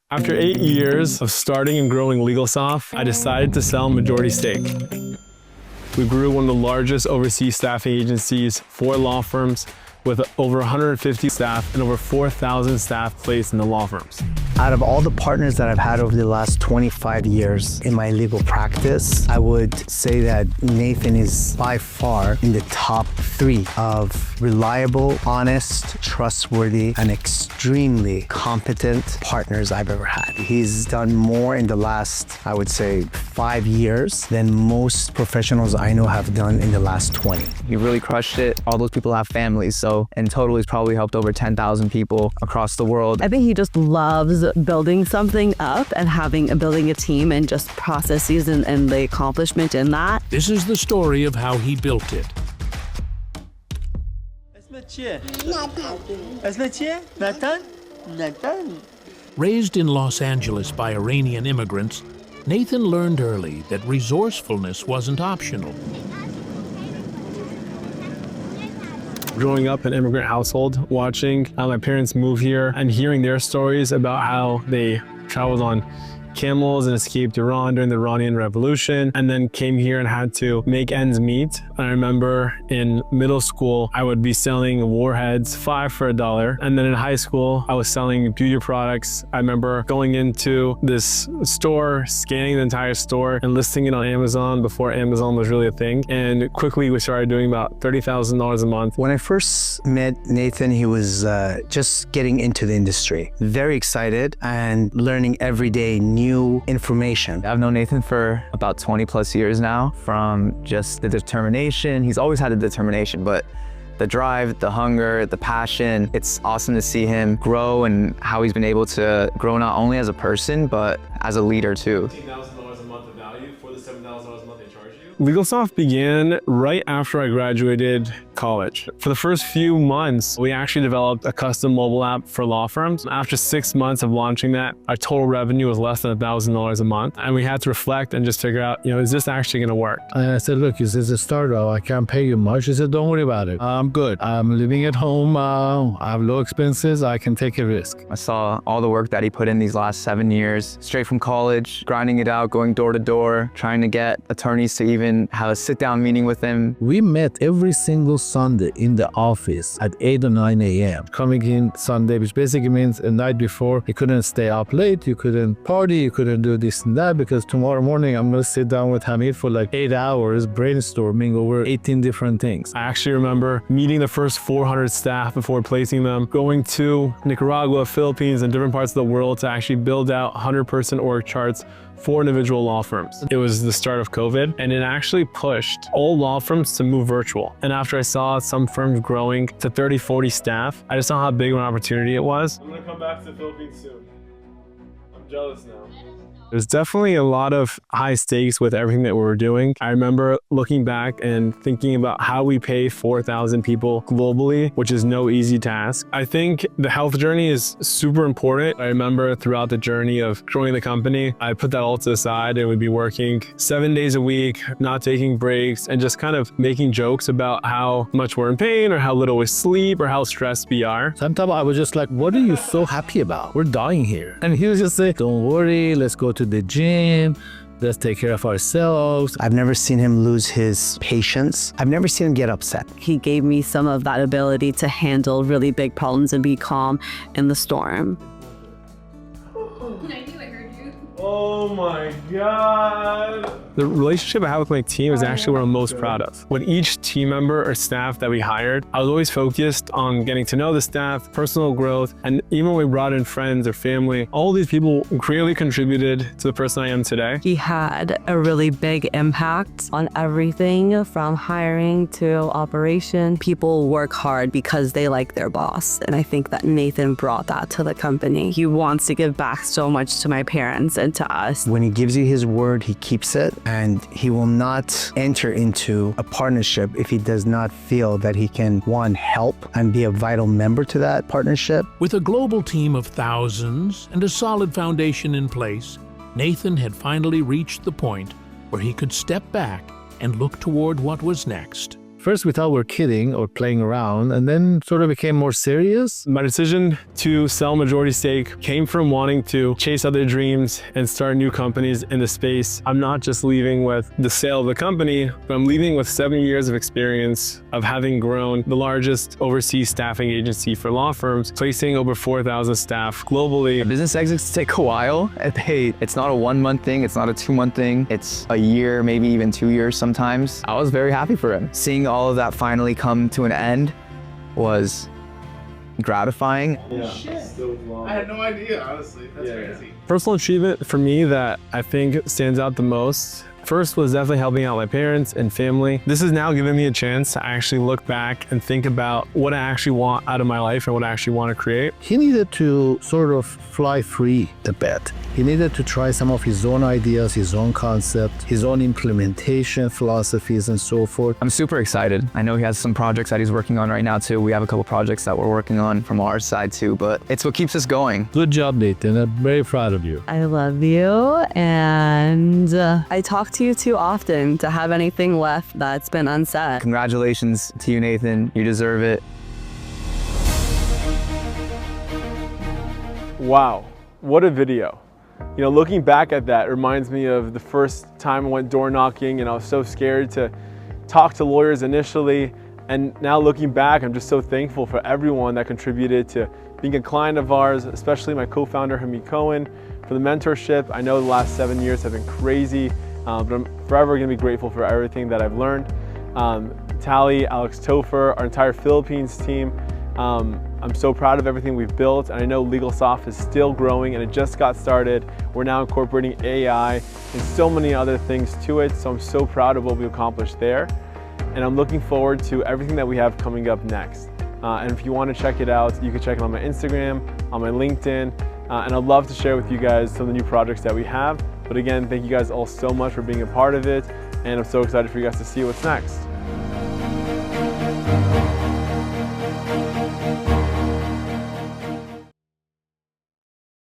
After 8 years of starting and growing LegalSoft, I decided to sell majority stake. We grew one of the largest overseas staffing agencies, 4 law firms, with over 150 staff and over 4,000 staff placed in the law firms. Out of all the partners that I've had over the last 25 years in my legal practice, I would say that Nathan is by far in the top 3 of reliable, honest, trustworthy, and extremely competent partners I've ever had. He's done more in the last, I would say, 5 years than most professionals I know have done in the last 20. He really crushed it. All those people have families, so in total he's probably helped over 10,000 people across the world. I think he just loves building something up and building a team and just processes and the accomplishment in that. This is the story of how he built it. Raised in Los Angeles by Iranian immigrants, Nathan learned early that resourcefulness wasn't optional. Growing up in an immigrant household, watching my parents move here and hearing their stories about how they traveled on camels and escaped Iran during the Iranian Revolution, and then came here and had to make ends meet. I remember in middle school, I would be selling warheads 5 for $1. And then in high school, I was selling beauty products. I remember going into this store, scanning the entire store and listing it on Amazon before Amazon was really a thing. And quickly we started doing about $30,000 a month. When I first met Nathan, he was just getting into the industry. Very excited and learning every day new information. I've known Nathan for about 20 plus years now, from just the determination. He's always had the determination, but the drive, the hunger, the passion, it's awesome to see him grow and how he's been able to grow not only as a person, but as a leader too. $15,000 a month of value for the $7,000 a month they charge you? LegalSoft began right after I graduated college. For the first few months, we actually developed a custom mobile app for law firms. After 6 months of launching that, our total revenue was less than $1,000 a month. And we had to reflect and just figure out, is this actually gonna work? And I said, look, this is a startup. I can't pay you much. He said, don't worry about it. I'm good. I'm living at home. I have low expenses. I can take a risk. I saw all the work that he put in these last 7 years, straight from college, grinding it out, going door to door, trying to get attorneys to even have a sit-down meeting with him. We met every single Sunday in the office at 8 or 9 a.m. Coming in Sunday, which basically means the night before, you couldn't stay up late, you couldn't party, you couldn't do this and that, because tomorrow morning I'm gonna sit down with Hamid for like 8 hours brainstorming over 18 different things. I actually remember meeting the first 400 staff before placing them, going to Nicaragua, Philippines, and different parts of the world to actually build out 100-person org charts for individual law firms. It was the start of COVID, and it actually pushed all law firms to move virtual. And after I saw some firms growing to 30, 40 staff, I just saw how big of an opportunity it was. I'm gonna come back to the Philippines soon. I'm jealous now. There's definitely a lot of high stakes with everything that we were doing. I remember looking back and thinking about how we pay 4,000 people globally, which is no easy task. I think the health journey is super important. I remember throughout the journey of growing the company, I put that all to the side and we'd be working 7 days a week, not taking breaks, and just kind of making jokes about how much we're in pain or how little we sleep or how stressed we are. Sometimes I was just like, what are you so happy about? We're dying here. And he was just saying, don't worry, let's go to the gym, let's take care of ourselves. I've never seen him lose his patience. I've never seen him get upset. He gave me some of that ability to handle really big problems and be calm in the storm. Oh my God. The relationship I have with my team is actually what I'm most proud of. When each team member or staff that we hired, I was always focused on getting to know the staff, personal growth, and even when we brought in friends or family, all these people greatly contributed to the person I am today. He had a really big impact on everything from hiring to operation. People work hard because they like their boss, and I think that Nathan brought that to the company. He wants to give back so much to my parents and to us. When he gives you his word, he keeps it, and he will not enter into a partnership if he does not feel that he can, one, help and be a vital member to that partnership. With a global team of thousands and a solid foundation in place, Nathan had finally reached the point where he could step back and look toward what was next. First, we thought we were kidding or playing around, and then sort of became more serious. My decision to sell majority stake came from wanting to chase other dreams and start new companies in the space. I'm not just leaving with the sale of the company, but I'm leaving with 7 years of experience of having grown the largest overseas staffing agency for law firms, placing over 4,000 staff globally. Business exits take a while. It's not a 1 month thing, it's not a 2 month thing, it's a year, maybe even 2 years sometimes. I was very happy for him. Seeing all of that finally come to an end was gratifying. I had no idea, honestly. That's crazy. Personal achievement for me that I think stands out the most, first was definitely helping out my parents and family. This has now given me a chance to actually look back and think about what I actually want out of my life and what I actually want to create. He needed to sort of fly free a bit. He needed to try some of his own ideas, his own concept, his own implementation philosophies and so forth. I'm super excited. I know he has some projects that he's working on right now too. We have a couple projects that we're working on from our side too, but it's what keeps us going. Good job, Nathan. I'm very proud of you. I love you, and I talk to you too often to have anything left that's been unsaid. Congratulations to you, Nathan. You deserve it. Wow, what a video. You know, looking back at that reminds me of the first time I went door knocking and I was so scared to talk to lawyers initially. And now looking back, I'm just so thankful for everyone that contributed to being a client of ours, especially my co-founder, Hamid Cohen, for the mentorship. I know the last 7 years have been crazy, but I'm forever gonna be grateful for everything that I've learned. Tally, Alex Topher, our entire Philippines team. I'm so proud of everything we've built, and I know LegalSoft is still growing and it just got started. We're now incorporating AI and so many other things to it, so I'm so proud of what we accomplished there. And I'm looking forward to everything that we have coming up next. And if you want to check it out, you can check it on my Instagram, on my LinkedIn, and I'd love to share with you guys some of the new projects that we have. But again, thank you guys all so much for being a part of it, and I'm so excited for you guys to see what's next.